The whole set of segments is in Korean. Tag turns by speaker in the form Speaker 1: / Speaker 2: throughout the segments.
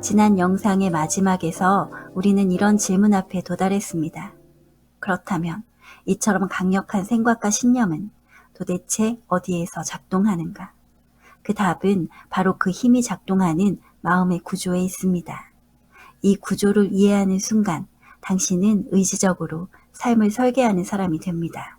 Speaker 1: 지난 영상의 마지막에서 우리는 이런 질문 앞에 도달했습니다. 그렇다면 이처럼 강력한 생각과 신념은 도대체 어디에서 작동하는가? 그 답은 바로 그 힘이 작동하는 마음의 구조에 있습니다. 이 구조를 이해하는 순간 당신은 의지적으로 삶을 설계하는 사람이 됩니다.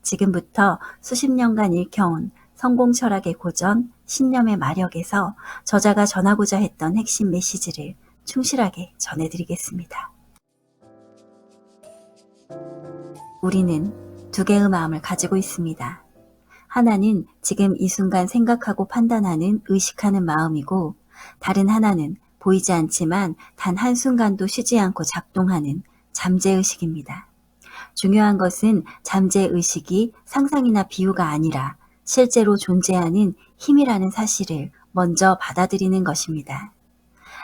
Speaker 1: 지금부터 수십 년간 읽혀온 성공 철학의 고전, 신념의 마력에서 저자가 전하고자 했던 핵심 메시지를 충실하게 전해드리겠습니다. 우리는 두 개의 마음을 가지고 있습니다. 하나는 지금 이 순간 생각하고 판단하는 의식하는 마음이고, 다른 하나는 보이지 않지만 단 한순간도 쉬지 않고 작동하는 잠재의식입니다. 중요한 것은 잠재의식이 상상이나 비유가 아니라 실제로 존재하는 힘이라는 사실을 먼저 받아들이는 것입니다.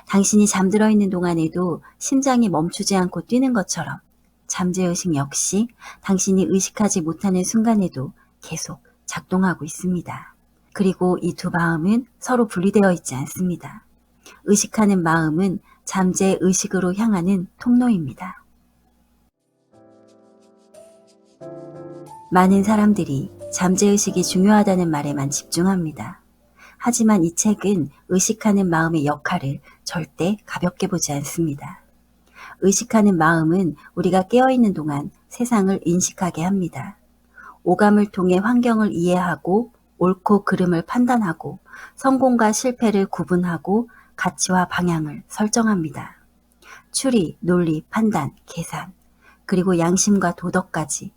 Speaker 1: 당신이 잠들어 있는 동안에도 심장이 멈추지 않고 뛰는 것처럼 잠재의식 역시 당신이 의식하지 못하는 순간에도 계속 작동하고 있습니다. 그리고 이 두 마음은 서로 분리되어 있지 않습니다. 의식하는 마음은 잠재의식으로 향하는 통로입니다. 많은 사람들이 잠재의식이 중요하다는 말에만 집중합니다. 하지만 이 책은 의식하는 마음의 역할을 절대 가볍게 보지 않습니다. 의식하는 마음은 우리가 깨어있는 동안 세상을 인식하게 합니다. 오감을 통해 환경을 이해하고 옳고 그름을 판단하고 성공과 실패를 구분하고 가치와 방향을 설정합니다. 추리, 논리, 판단, 계산, 그리고 양심과 도덕까지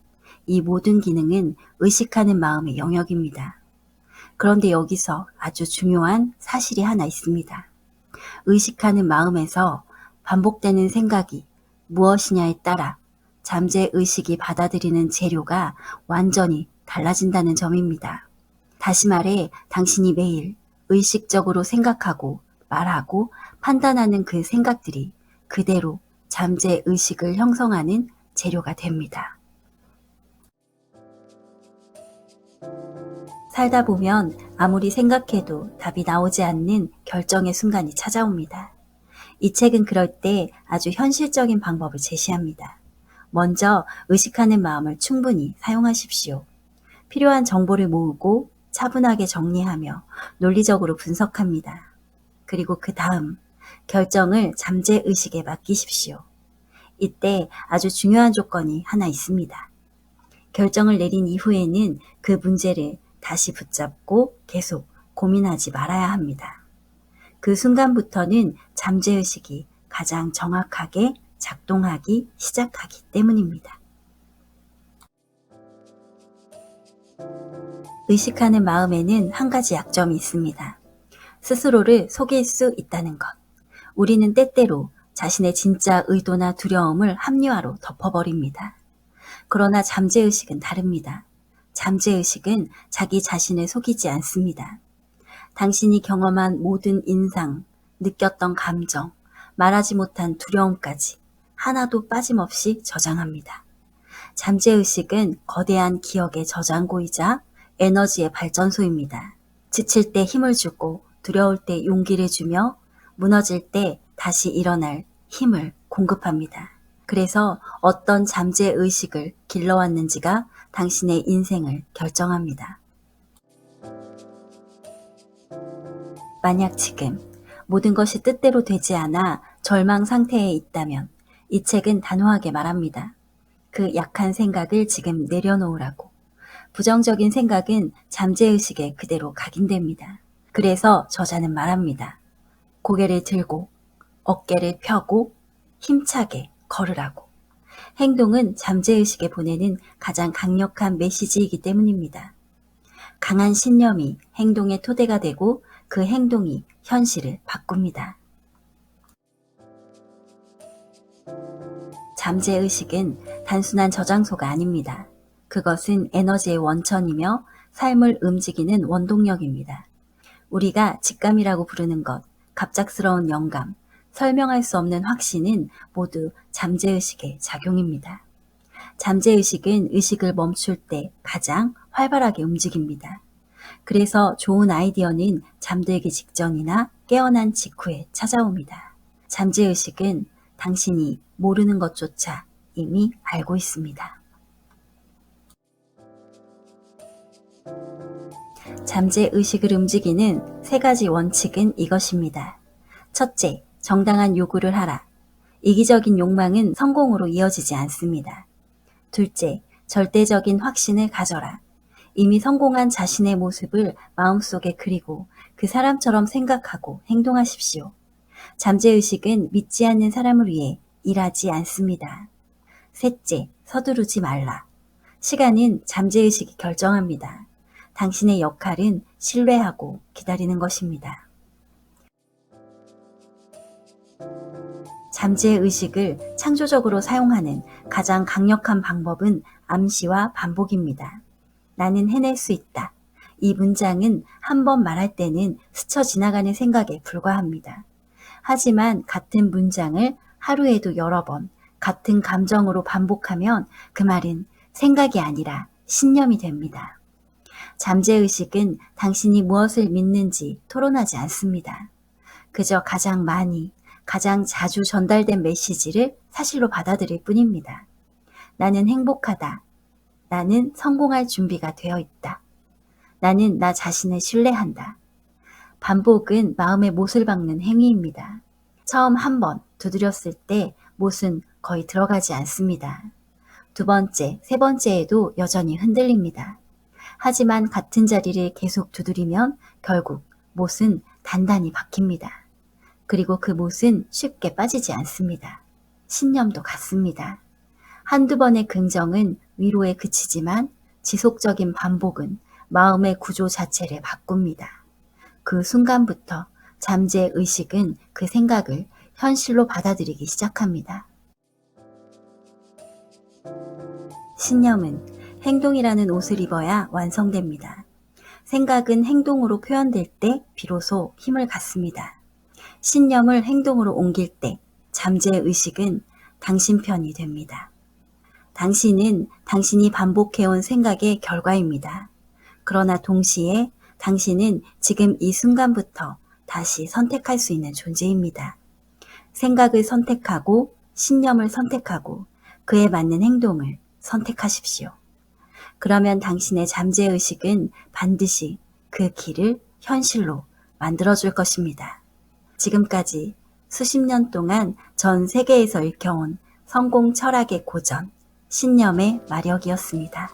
Speaker 1: 이 모든 기능은 의식하는 마음의 영역입니다. 그런데 여기서 아주 중요한 사실이 하나 있습니다. 의식하는 마음에서 반복되는 생각이 무엇이냐에 따라 잠재의식이 받아들이는 재료가 완전히 달라진다는 점입니다. 다시 말해 당신이 매일 의식적으로 생각하고 말하고 판단하는 그 생각들이 그대로 잠재의식을 형성하는 재료가 됩니다. 살다 보면 아무리 생각해도 답이 나오지 않는 결정의 순간이 찾아옵니다. 이 책은 그럴 때 아주 현실적인 방법을 제시합니다. 먼저 의식하는 마음을 충분히 사용하십시오. 필요한 정보를 모으고 차분하게 정리하며 논리적으로 분석합니다. 그리고 그 다음 결정을 잠재의식에 맡기십시오. 이때 아주 중요한 조건이 하나 있습니다. 결정을 내린 이후에는 그 문제를 다시 붙잡고 계속 고민하지 말아야 합니다. 그 순간부터는 잠재의식이 가장 정확하게 작동하기 시작하기 때문입니다. 의식하는 마음에는 한 가지 약점이 있습니다. 스스로를 속일 수 있다는 것. 우리는 때때로 자신의 진짜 의도나 두려움을 합리화로 덮어버립니다. 그러나 잠재의식은 다릅니다. 잠재의식은 자기 자신을 속이지 않습니다. 당신이 경험한 모든 인상, 느꼈던 감정, 말하지 못한 두려움까지 하나도 빠짐없이 저장합니다. 잠재의식은 거대한 기억의 저장고이자 에너지의 발전소입니다. 지칠 때 힘을 주고 두려울 때 용기를 주며 무너질 때 다시 일어날 힘을 공급합니다. 그래서 어떤 잠재의식을 길러왔는지가 당신의 인생을 결정합니다. 만약 지금 모든 것이 뜻대로 되지 않아 절망 상태에 있다면 이 책은 단호하게 말합니다. 그 약한 생각을 지금 내려놓으라고. 부정적인 생각은 잠재의식에 그대로 각인됩니다. 그래서 저자는 말합니다. 고개를 들고 어깨를 펴고 힘차게 걸으라고. 행동은 잠재의식에 보내는 가장 강력한 메시지이기 때문입니다. 강한 신념이 행동의 토대가 되고 그 행동이 현실을 바꿉니다. 잠재의식은 단순한 저장소가 아닙니다. 그것은 에너지의 원천이며 삶을 움직이는 원동력입니다. 우리가 직감이라고 부르는 것, 갑작스러운 영감, 설명할 수 없는 확신은 모두 잠재의식의 작용입니다. 잠재의식은 의식을 멈출 때 가장 활발하게 움직입니다. 그래서 좋은 아이디어는 잠들기 직전이나 깨어난 직후에 찾아옵니다. 잠재의식은 당신이 모르는 것조차 이미 알고 있습니다. 잠재의식을 움직이는 3가지 원칙은 이것입니다. 첫째, 정당한 요구를 하라. 이기적인 욕망은 성공으로 이어지지 않습니다. 둘째, 절대적인 확신을 가져라. 이미 성공한 자신의 모습을 마음속에 그리고 그 사람처럼 생각하고 행동하십시오. 잠재의식은 믿지 않는 사람을 위해 일하지 않습니다. 셋째, 서두르지 말라. 시간은 잠재의식이 결정합니다. 당신의 역할은 신뢰하고 기다리는 것입니다. 잠재의식을 창조적으로 사용하는 가장 강력한 방법은 암시와 반복입니다. 나는 해낼 수 있다. 이 문장은 한 번 말할 때는 스쳐 지나가는 생각에 불과합니다. 하지만 같은 문장을 하루에도 여러 번 같은 감정으로 반복하면 그 말은 생각이 아니라 신념이 됩니다. 잠재의식은 당신이 무엇을 믿는지 토론하지 않습니다. 그저 가장 많이, 가장 자주 전달된 메시지를 사실로 받아들일 뿐입니다. 나는 행복하다. 나는 성공할 준비가 되어 있다. 나는 나 자신을 신뢰한다. 반복은 마음의 못을 박는 행위입니다. 처음 한 번 두드렸을 때 못은 거의 들어가지 않습니다. 두 번째, 세 번째에도 여전히 흔들립니다. 하지만 같은 자리를 계속 두드리면 결국 못은 단단히 박힙니다. 그리고 그 못은 쉽게 빠지지 않습니다. 신념도 같습니다. 한두 번의 긍정은 위로에 그치지만 지속적인 반복은 마음의 구조 자체를 바꿉니다. 그 순간부터 잠재의식은 그 생각을 현실로 받아들이기 시작합니다. 신념은 행동이라는 옷을 입어야 완성됩니다. 생각은 행동으로 표현될 때 비로소 힘을 갖습니다. 신념을 행동으로 옮길 때 잠재의식은 당신 편이 됩니다. 당신은 당신이 반복해온 생각의 결과입니다. 그러나 동시에 당신은 지금 이 순간부터 다시 선택할 수 있는 존재입니다. 생각을 선택하고 신념을 선택하고 그에 맞는 행동을 선택하십시오. 그러면 당신의 잠재의식은 반드시 그 길을 현실로 만들어줄 것입니다. 지금까지 수십 년 동안 전 세계에서 읽혀온 성공 철학의 고전, 신념의 마력이었습니다.